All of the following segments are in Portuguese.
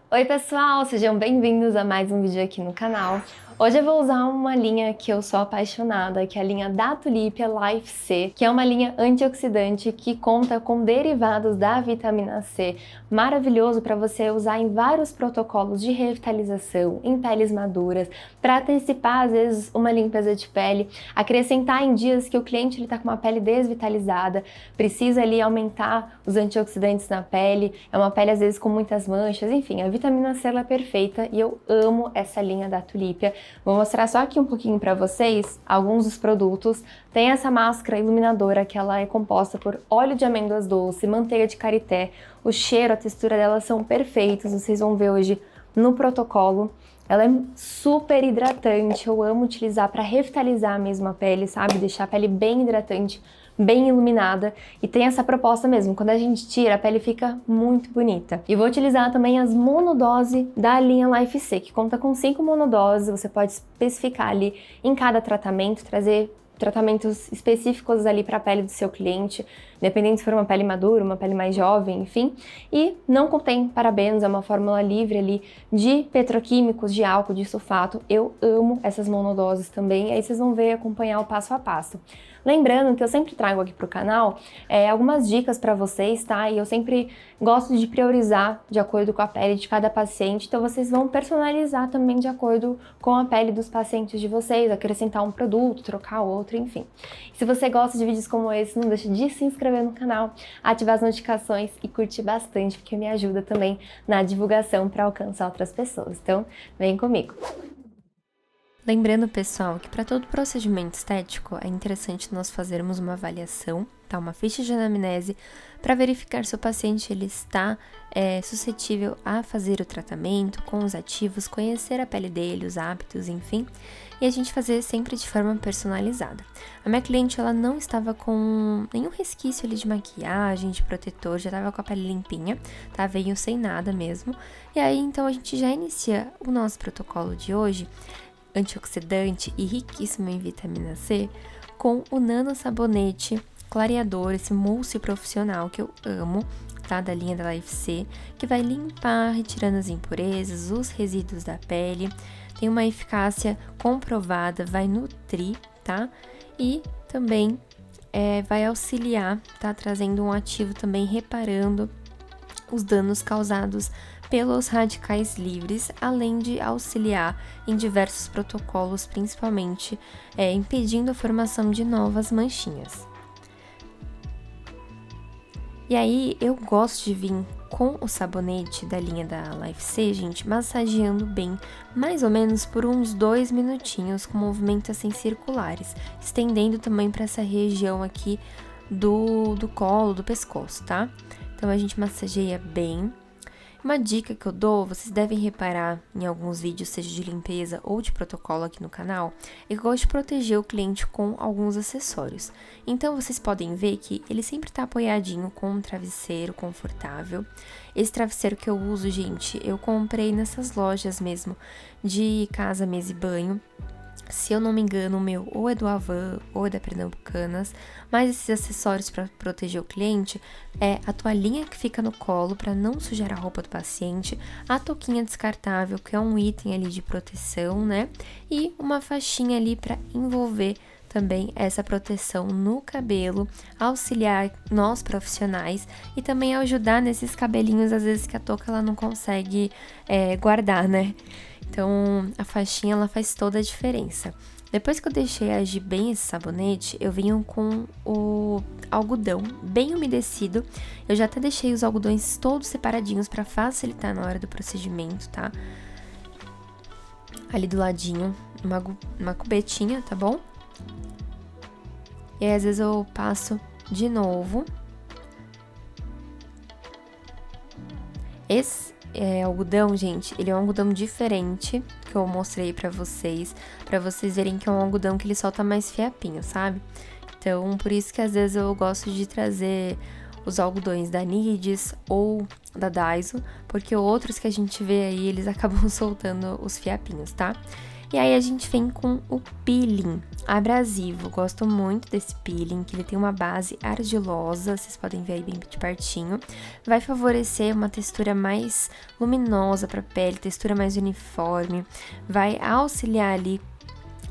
Oi pessoal, sejam bem-vindos a mais um vídeo aqui no canal. Hoje eu vou usar uma linha que eu sou apaixonada, que é a linha da Tulipia Life C, que é uma linha antioxidante que conta com derivados da vitamina C, maravilhoso para você usar em vários protocolos de revitalização, em peles maduras, para antecipar às vezes uma limpeza de pele, acrescentar em dias que o cliente está com uma pele desvitalizada, precisa ali aumentar os antioxidantes na pele, é uma pele às vezes com muitas manchas, enfim, a vitamina C ela é perfeita e eu amo essa linha da Tulipia. Vou mostrar só aqui um pouquinho para vocês alguns dos produtos. Tem essa máscara iluminadora que ela é composta por óleo de amêndoas doce, manteiga de karité. O cheiro, a textura dela são perfeitos, vocês vão ver hoje no protocolo. Ela é super hidratante, eu amo utilizar para revitalizar mesmo a pele, sabe? Deixar a pele bem hidratante, bem iluminada, e tem essa proposta mesmo, quando a gente tira, a pele fica muito bonita. E vou utilizar também as monodose da linha Life C, que conta com 5 monodoses, você pode especificar ali em cada tratamento, trazer tratamentos específicos ali para a pele do seu cliente, independente se for uma pele madura, uma pele mais jovem, enfim. E não contém parabenos, é uma fórmula livre ali de petroquímicos, de álcool, de sulfato. Eu amo essas monodoses também, aí vocês vão ver acompanhar o passo a passo. Lembrando que eu sempre trago aqui pro canal algumas dicas para vocês, tá? E eu sempre gosto de priorizar de acordo com a pele de cada paciente, então vocês vão personalizar também de acordo com a pele dos pacientes de vocês, acrescentar um produto, trocar outro, enfim. Se você gosta de vídeos como esse, não deixe de se inscrever no canal, ativar as notificações e curtir bastante, porque me ajuda também na divulgação para alcançar outras pessoas. Então, vem comigo! Lembrando, pessoal, que para todo procedimento estético é interessante nós fazermos uma avaliação, tá? Uma ficha de anamnese, para verificar se o paciente ele está suscetível a fazer o tratamento com os ativos, conhecer a pele dele, os hábitos, enfim, e a gente fazer sempre de forma personalizada. A minha cliente, ela não estava com nenhum resquício ali de maquiagem, de protetor, já estava com a pele limpinha, tá? Veio sem nada mesmo. E aí, então, a gente já inicia o nosso protocolo de hoje, antioxidante e riquíssimo em vitamina C, com o nano sabonete clareador, esse mousse profissional que eu amo, tá? Da linha da Life C, que vai limpar, retirando as impurezas, os resíduos da pele, tem uma eficácia comprovada, vai nutrir, tá? E também vai auxiliar, tá? Trazendo um ativo também reparando os danos causados pelos radicais livres, além de auxiliar em diversos protocolos, principalmente impedindo a formação de novas manchinhas. E aí, eu gosto de vir com o sabonete da linha da Life C, gente, massageando bem, mais ou menos por uns 2 minutinhos, com movimentos assim circulares, estendendo também para essa região aqui do colo, do pescoço, tá? Então, a gente massageia bem. Uma dica que eu dou, vocês devem reparar em alguns vídeos, seja de limpeza ou de protocolo aqui no canal, é que eu gosto de proteger o cliente com alguns acessórios. Então, vocês podem ver que ele sempre tá apoiadinho com um travesseiro confortável. Esse travesseiro que eu uso, gente, eu comprei nessas lojas mesmo de casa, mesa e banho. Se eu não me engano, o meu ou é do Avan ou é da Pernambucanas, mas esses acessórios para proteger o cliente é a toalhinha que fica no colo para não sujar a roupa do paciente, a touquinha descartável, que é um item ali de proteção, né? E uma faixinha ali para envolver também essa proteção no cabelo, auxiliar nós profissionais e também ajudar nesses cabelinhos, às vezes que a touca ela não consegue guardar, né? Então, a faixinha, ela faz toda a diferença. Depois que eu deixei agir bem esse sabonete, eu venho com o algodão bem umedecido. Eu já até deixei os algodões todos separadinhos para facilitar na hora do procedimento, tá? Ali do ladinho, uma cubetinha, tá bom? E aí, às vezes eu passo de novo. Esse algodão, gente, ele é um algodão diferente que eu mostrei pra vocês verem que é um algodão que ele solta mais fiapinho, sabe? Então, por isso que às vezes eu gosto de trazer os algodões da Nidis ou da Daiso, porque outros que a gente vê aí, eles acabam soltando os fiapinhos, tá? E aí a gente vem com o peeling abrasivo. Gosto muito desse peeling, que ele tem uma base argilosa, vocês podem ver aí bem de pertinho. Vai favorecer uma textura mais luminosa para a pele, textura mais uniforme, vai auxiliar ali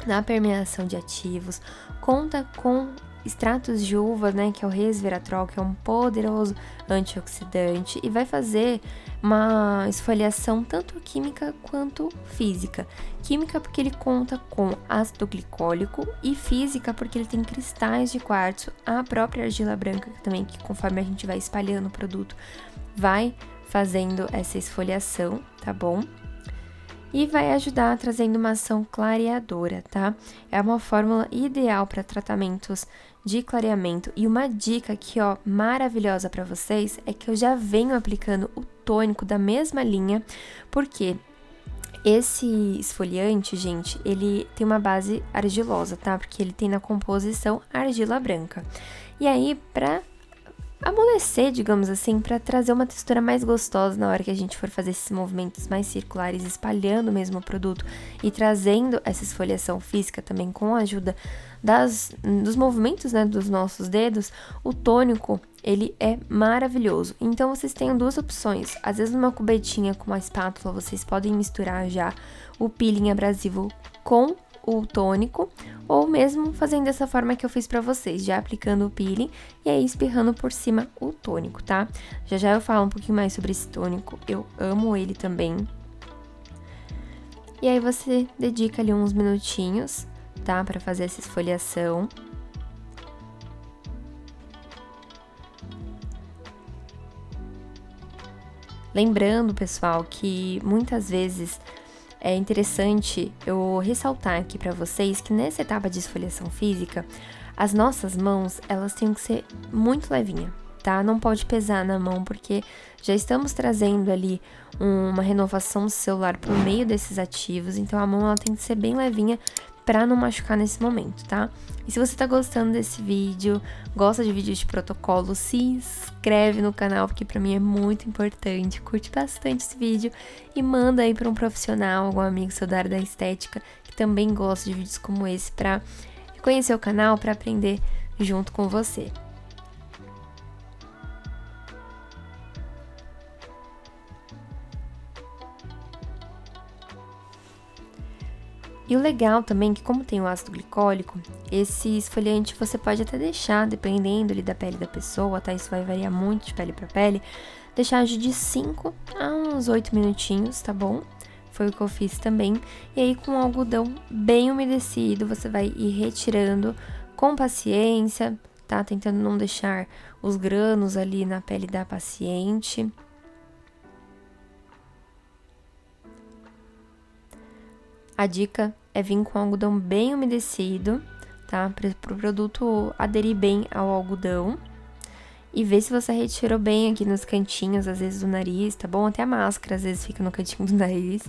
na permeação de ativos. Conta com extratos de uva, né, que é o resveratrol, que é um poderoso antioxidante e vai fazer uma esfoliação tanto química quanto física. Química porque ele conta com ácido glicólico e física porque ele tem cristais de quartzo, a própria argila branca também, que conforme a gente vai espalhando o produto, vai fazendo essa esfoliação, tá bom? E vai ajudar trazendo uma ação clareadora, tá? É uma fórmula ideal para tratamentos de clareamento. E uma dica aqui, ó, maravilhosa para vocês, é que eu já venho aplicando o tônico da mesma linha, porque esse esfoliante, gente, ele tem uma base argilosa, tá? Porque ele tem na composição argila branca. E aí, pra amolecer, digamos assim, para trazer uma textura mais gostosa na hora que a gente for fazer esses movimentos mais circulares, espalhando mesmo o produto e trazendo essa esfoliação física também com a ajuda dos movimentos, né, dos nossos dedos, o tônico, ele é maravilhoso. Então, vocês têm duas opções. Às vezes, numa cubetinha com uma espátula, vocês podem misturar já o peeling abrasivo com o tônico, ou mesmo fazendo dessa forma que eu fiz pra vocês, já aplicando o peeling e aí espirrando por cima o tônico, tá? Já já eu falo um pouquinho mais sobre esse tônico, eu amo ele também. E aí você dedica ali uns minutinhos, tá? Pra fazer essa esfoliação. Lembrando, pessoal, que muitas vezes é interessante eu ressaltar aqui para vocês que nessa etapa de esfoliação física, as nossas mãos, elas têm que ser muito levinha, tá? Não pode pesar na mão, porque já estamos trazendo ali uma renovação celular por meio desses ativos, então a mão ela tem que ser bem levinha para não machucar nesse momento, tá? E se você tá gostando desse vídeo, gosta de vídeos de protocolo, se inscreve no canal, porque pra mim é muito importante, curte bastante esse vídeo e manda aí para um profissional, algum amigo seu da área da estética, que também gosta de vídeos como esse, pra conhecer o canal, para aprender junto com você. E o legal também é que, como tem o ácido glicólico, esse esfoliante você pode até deixar, dependendo ali da pele da pessoa, tá? Isso vai variar muito de pele para pele, deixar de 5 a uns 8 minutinhos, tá bom? Foi o que eu fiz também. E aí, com o algodão bem umedecido, você vai ir retirando com paciência, tá? Tentando não deixar os granos ali na pele da paciente. A dica é vir com o algodão bem umedecido, tá? Para o produto aderir bem ao algodão. E ver se você retirou bem aqui nos cantinhos, às vezes do nariz, tá bom? Até a máscara às vezes fica no cantinho do nariz.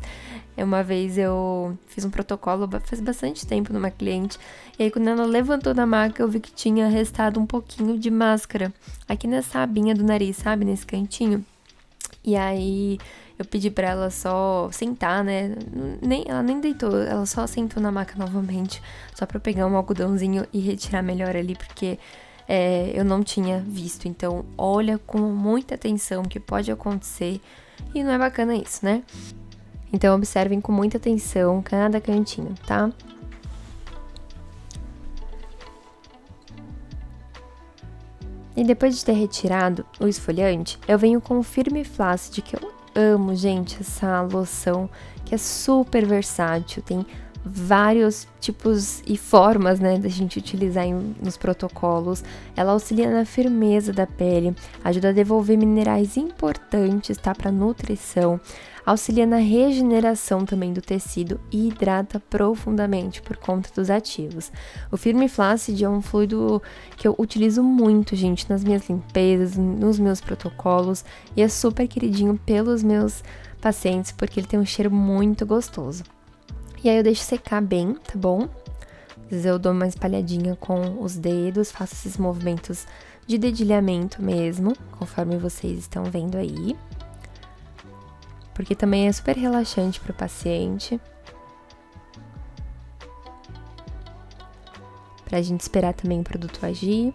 Uma vez eu fiz um protocolo faz bastante tempo numa cliente. E aí quando ela levantou da maca, eu vi que tinha restado um pouquinho de máscara aqui nessa abinha do nariz, sabe? Nesse cantinho. E aí eu pedi pra ela só sentar, né? Ela nem deitou, ela só sentou na maca novamente, só pra eu pegar um algodãozinho e retirar melhor ali, porque eu não tinha visto. Então, olha com muita atenção o que pode acontecer e não é bacana isso, né? Então, observem com muita atenção cada cantinho, tá? E depois de ter retirado o esfoliante, eu venho com o Firme Flácid, que eu amo, gente, essa loção, que é super versátil, tem vários tipos e formas, né, da gente utilizar nos protocolos. Ela auxilia na firmeza da pele, ajuda a devolver minerais importantes, tá, para nutrição, auxilia na regeneração também do tecido e hidrata profundamente por conta dos ativos. O Firme Flácid é um fluido que eu utilizo muito, gente, nas minhas limpezas, nos meus protocolos, e é super queridinho pelos meus pacientes, porque ele tem um cheiro muito gostoso. E aí eu deixo secar bem, tá bom? Às vezes eu dou uma espalhadinha com os dedos, faço esses movimentos de dedilhamento mesmo, conforme vocês estão vendo aí. Porque também é super relaxante para o paciente. pra gente esperar também o produto agir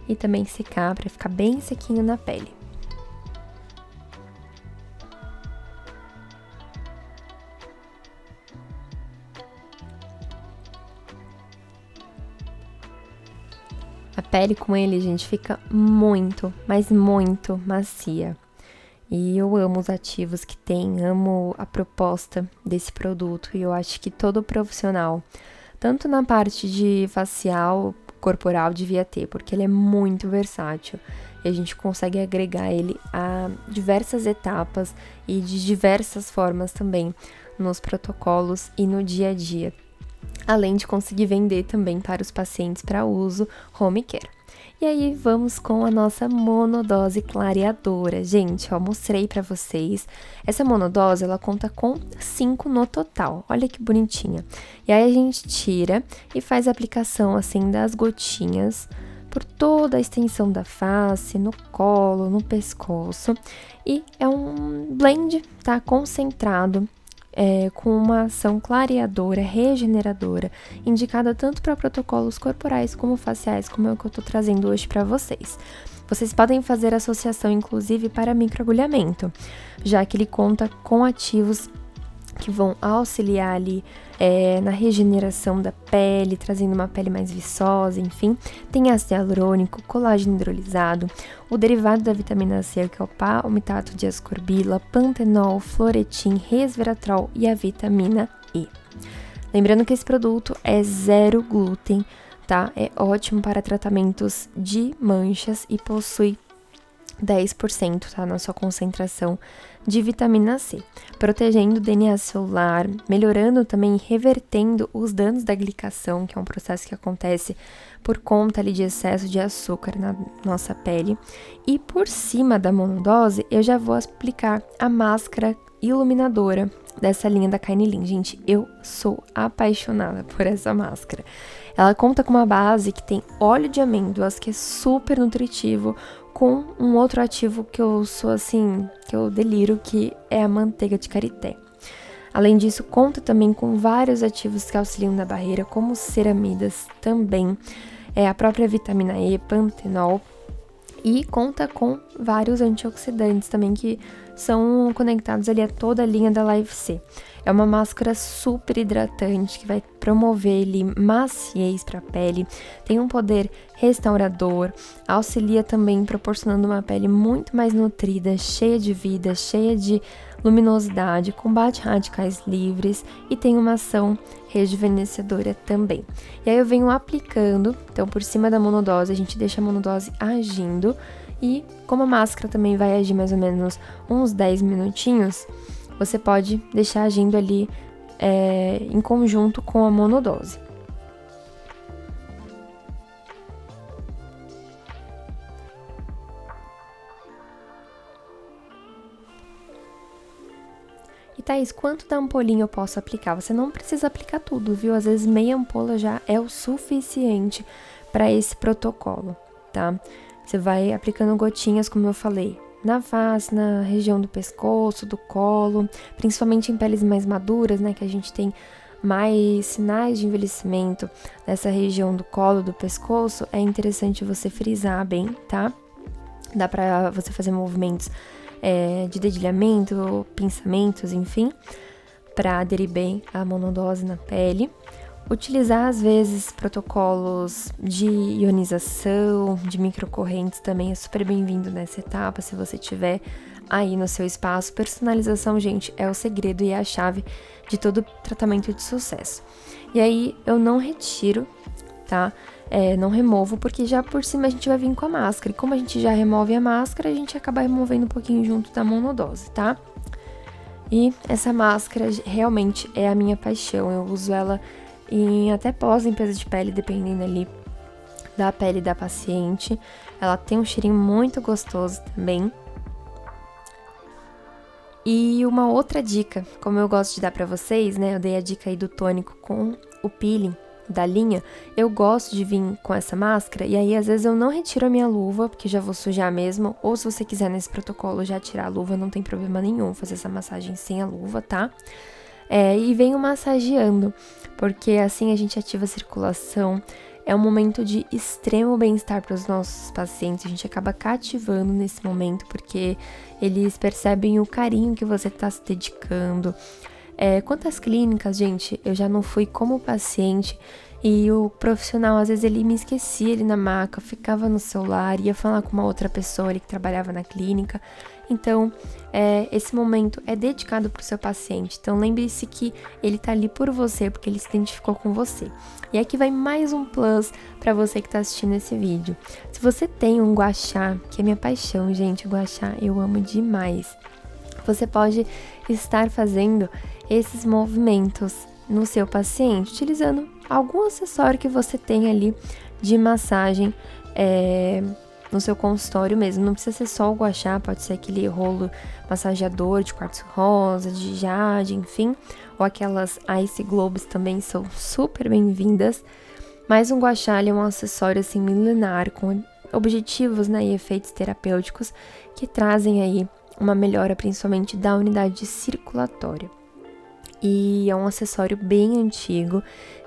e também secar, pra ficar bem sequinho na pele. A pele com ele, gente, fica muito, mas muito macia. E eu amo os ativos que tem, amo a proposta desse produto. E eu acho que todo profissional, tanto na parte de facial, corporal, devia ter, porque ele é muito versátil. E a gente consegue agregar ele a diversas etapas e de diversas formas também nos protocolos e no dia a dia. Além de conseguir vender também para os pacientes para uso home care. E aí, vamos com a nossa monodose clareadora. Gente, ó, mostrei pra vocês. Essa monodose, ela conta com 5 no total. Olha que bonitinha. E aí, a gente tira e faz a aplicação, assim, das gotinhas por toda a extensão da face, no colo, no pescoço. E é um blend, tá? Concentrado. Com uma ação clareadora, regeneradora, indicada tanto para protocolos corporais como faciais, como é o que eu tô trazendo hoje para vocês. Vocês podem fazer associação, inclusive, para microagulhamento, já que ele conta com ativos que vão auxiliar ali na regeneração da pele, trazendo uma pele mais viçosa, enfim. Tem ácido hialurônico, colágeno hidrolisado, o derivado da vitamina C, que é o palmitato de ascorbila, pantenol, fluoretin, resveratrol e a vitamina E. Lembrando que esse produto é 0 glúten, tá? É ótimo para tratamentos de manchas e possui 10%, tá, na sua concentração de vitamina C, protegendo o DNA celular, melhorando também e revertendo os danos da glicação, que é um processo que acontece por conta ali de excesso de açúcar na nossa pele. E por cima da monodose, eu já vou aplicar a máscara iluminadora dessa linha da Kainilin. Gente, eu sou apaixonada por essa máscara. Ela conta com uma base que tem óleo de amêndoas, que é super nutritivo, com um outro ativo que eu sou assim, que eu deliro, que é a manteiga de karité. Além disso, conta também com vários ativos que auxiliam na barreira, como ceramidas também, a própria vitamina E, pantenol, e conta com vários antioxidantes também que são conectados ali a toda a linha da Life C. É uma máscara super hidratante que vai promover ali maciez para a pele, tem um poder restaurador, auxilia também proporcionando uma pele muito mais nutrida, cheia de vida, cheia de luminosidade, combate radicais livres e tem uma ação rejuvenescedora também. E aí eu venho aplicando, então por cima da monodose, a gente deixa a monodose agindo e como a máscara também vai agir mais ou menos uns 10 minutinhos, você pode deixar agindo ali em conjunto com a monodose. E Thaís, quanto da ampolinha eu posso aplicar? Você não precisa aplicar tudo, viu? Às vezes meia ampola já é o suficiente para esse protocolo, tá? Você vai aplicando gotinhas, como eu falei, na face, na região do pescoço, do colo, principalmente em peles mais maduras, né? Que a gente tem mais sinais de envelhecimento nessa região do colo, do pescoço. É interessante você frisar bem, tá? Dá pra você fazer movimentos de dedilhamento, pinçamentos, enfim, para aderir bem à monodose na pele. Utilizar, às vezes, protocolos de ionização, de microcorrentes também é super bem-vindo nessa etapa, se você tiver aí no seu espaço. Personalização, gente, é o segredo e é a chave de todo tratamento de sucesso. E aí, eu não retiro, tá? Não removo, porque já por cima a gente vai vir com a máscara. E como a gente já remove a máscara, a gente acaba removendo um pouquinho junto da monodose, tá? E essa máscara realmente é a minha paixão. Eu uso ela em até pós-limpeza de pele, dependendo ali da pele da paciente. Ela tem um cheirinho muito gostoso também. E uma outra dica, como eu gosto de dar pra vocês, né? Eu dei a dica aí do tônico com o peeling da linha. Eu gosto de vir com essa máscara e aí às vezes eu não retiro a minha luva, porque já vou sujar mesmo. Ou se você quiser nesse protocolo já tirar a luva, não tem problema nenhum fazer essa massagem sem a luva, tá? E venho massageando, porque assim a gente ativa a circulação, É um momento de extremo bem-estar para os nossos pacientes, a gente acaba cativando nesse momento, porque eles percebem o carinho que você está se dedicando. Quantas clínicas, gente, eu já não fui como paciente e o profissional, às vezes, ele me esquecia ali na maca, ficava no celular, ia falar com uma outra pessoa ali que trabalhava na clínica. Então, esse momento é dedicado para o seu paciente. Então, lembre-se que ele tá ali por você, porque ele se identificou com você. E aqui vai mais um plus para você que tá assistindo esse vídeo. Se você tem um gua sha, que é minha paixão, gente, o gua sha eu amo demais. Você pode estar fazendo esses movimentos no seu paciente, utilizando algum acessório que você tem ali de massagem no seu consultório mesmo. Não precisa ser só o gua sha, pode ser aquele rolo massageador de quartzo rosa, de jade, enfim, ou aquelas ice globes também são super bem-vindas. Mas um gua sha é um acessório assim milenar com objetivos, né, e efeitos terapêuticos que trazem aí uma melhora principalmente da unidade circulatória. E é um acessório bem antigo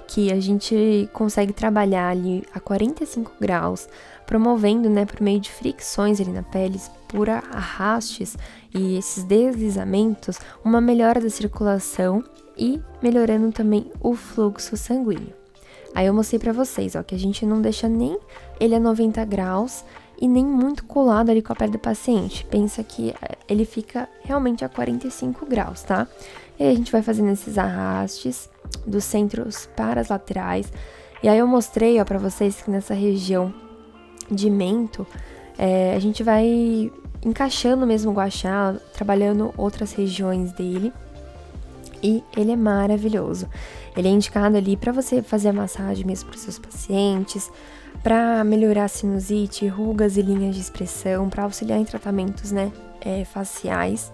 que a gente consegue trabalhar ali a 45 graus, promovendo, né, por meio de fricções ali na pele, por arrastes e esses deslizamentos, uma melhora da circulação e melhorando também o fluxo sanguíneo. Aí eu mostrei pra vocês, ó, que a gente não deixa nem ele a 90 graus e nem muito colado ali com a pele do paciente. Pensa que ele fica realmente a 45 graus, tá? E aí a gente vai fazendo esses arrastes dos centros para as laterais. E aí eu mostrei, ó, pra vocês que nessa região de mento, a gente vai encaixando mesmo o gua sha, trabalhando outras regiões dele. E ele é maravilhoso. Ele é indicado ali para você fazer a massagem mesmo para os seus pacientes, para melhorar a sinusite, rugas e linhas de expressão, para auxiliar em tratamentos, né, faciais.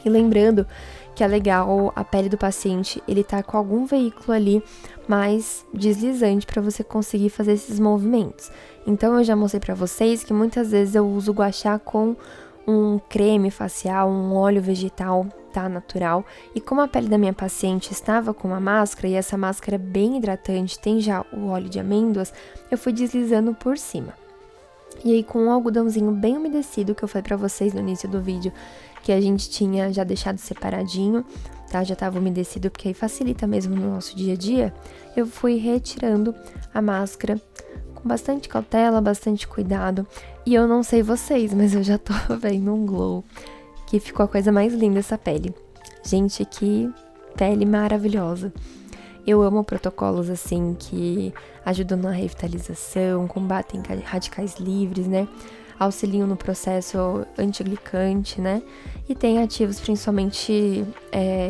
E lembrando que é legal a pele do paciente, ele tá com algum veículo ali mais deslizante para você conseguir fazer esses movimentos. Então eu já mostrei para vocês que muitas vezes eu uso o gua sha com um creme facial, um óleo vegetal, tá, natural. E como a pele da minha paciente estava com uma máscara, e essa máscara é bem hidratante, tem já o óleo de amêndoas, eu fui deslizando por cima. E aí com um algodãozinho bem umedecido, que eu falei pra vocês no início do vídeo, que a gente tinha já deixado separadinho, tá, já tava umedecido, porque aí facilita mesmo no nosso dia a dia, eu fui retirando a máscara com bastante cautela, bastante cuidado. E eu não sei vocês, mas eu já tô vendo um glow, que ficou a coisa mais linda essa pele. Gente, que pele maravilhosa. Eu amo protocolos assim que ajudam na revitalização, combatem radicais livres, né? Auxiliam no processo antiglicante, né? E tem ativos principalmente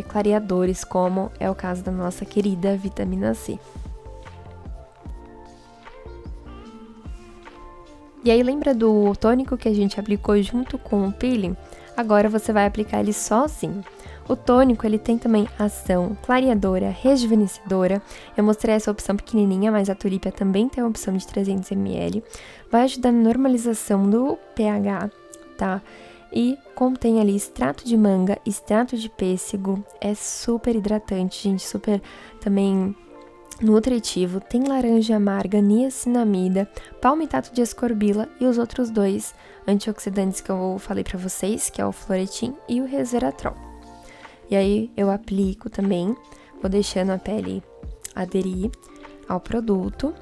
clareadores, como é o caso da nossa querida vitamina C. E aí, lembra do tônico que a gente aplicou junto com o peeling? Agora você vai aplicar ele sozinho. O tônico, ele tem também ação clareadora, rejuvenescedora. Eu mostrei essa opção pequenininha, mas a Tulípia também tem a opção de 300 ml. Vai ajudar na normalização do pH, tá? E contém ali extrato de manga, extrato de pêssego. É super hidratante, gente, super também nutritivo. Tem laranja amarga, niacinamida, palmitato de ascorbila e os outros dois antioxidantes que eu falei pra vocês, que é o floretin e o resveratrol. E aí eu aplico também, vou deixando a pele aderir ao produto.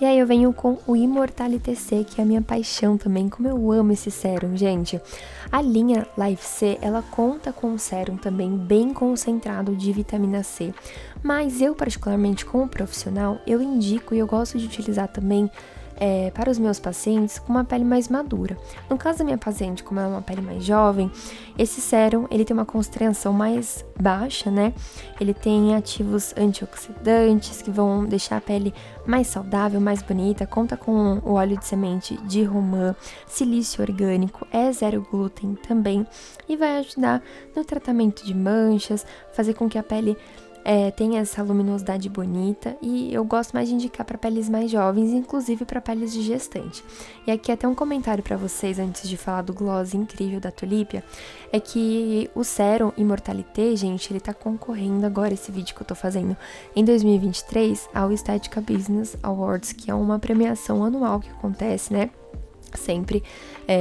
E aí eu venho com o Immortality C, que é a minha paixão também, como eu amo esse sérum, gente. A linha Life C, ela conta com um sérum também bem concentrado de vitamina C. Mas eu, particularmente como profissional, eu indico e eu gosto de utilizar também para os meus pacientes com uma pele mais madura. No caso da minha paciente, como ela é uma pele mais jovem, esse sérum, ele tem uma concentração mais baixa, né? Ele tem ativos antioxidantes que vão deixar a pele mais saudável, mais bonita, conta com o óleo de semente de romã, silício orgânico, é zero glúten também e vai ajudar no tratamento de manchas, fazer com que a pele tem essa luminosidade bonita e eu gosto mais de indicar para peles mais jovens, inclusive para peles de gestante. E aqui até um comentário para vocês antes de falar do gloss incrível da Tulipia, é que o Sérum Immortalité, gente, ele tá concorrendo agora, esse vídeo que eu tô fazendo, em 2023 ao Estética Business Awards, que é uma premiação anual que acontece, né? Sempre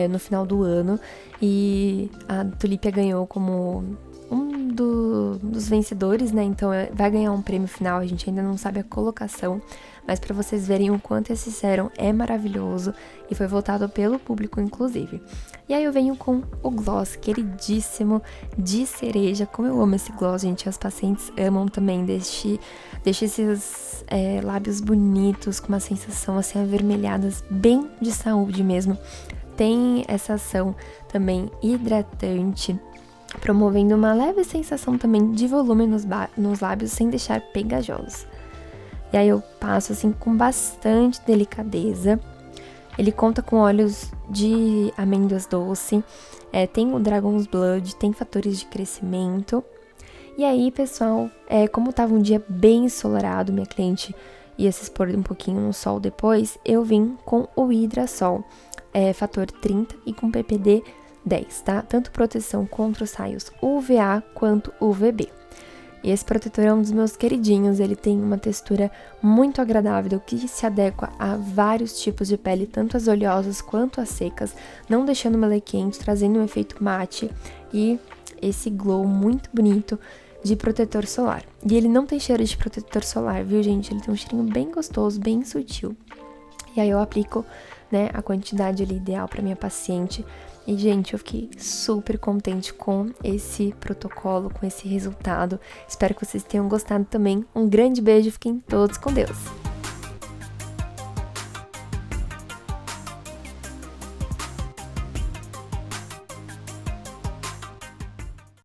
no final do ano, e a Tulipia ganhou como um dos vencedores, né? Então vai ganhar um prêmio final, a gente ainda não sabe a colocação, mas para vocês verem o quanto esse sérum é maravilhoso e foi votado pelo público, inclusive. E aí eu venho com o gloss queridíssimo de cereja. Como eu amo esse gloss, gente, as pacientes amam também. Deixa esses lábios bonitos, com uma sensação assim avermelhadas, bem de saúde mesmo. Tem essa ação também hidratante, promovendo uma leve sensação também de volume nos lábios, sem deixar pegajosos. E aí eu passo assim com bastante delicadeza. Ele conta com óleos de amêndoas doce, tem o Dragon's Blood, tem fatores de crescimento. E aí, pessoal, como tava um dia bem ensolarado, minha cliente ia se expor um pouquinho no sol depois, eu vim com o Hidrasol, fator 30 e com PPD 10, tá? Tanto proteção contra os raios UVA quanto UVB. E esse protetor é um dos meus queridinhos, ele tem uma textura muito agradável que se adequa a vários tipos de pele, tanto as oleosas quanto as secas, não deixando melequento, trazendo um efeito mate e esse glow muito bonito de protetor solar. E ele não tem cheiro de protetor solar, viu, gente? Ele tem um cheirinho bem gostoso, bem sutil. E aí eu aplico, né, a quantidade ali ideal para minha paciente. E, gente, eu fiquei super contente com esse protocolo, com esse resultado. Espero que vocês tenham gostado também. Um grande beijo, fiquem todos com Deus!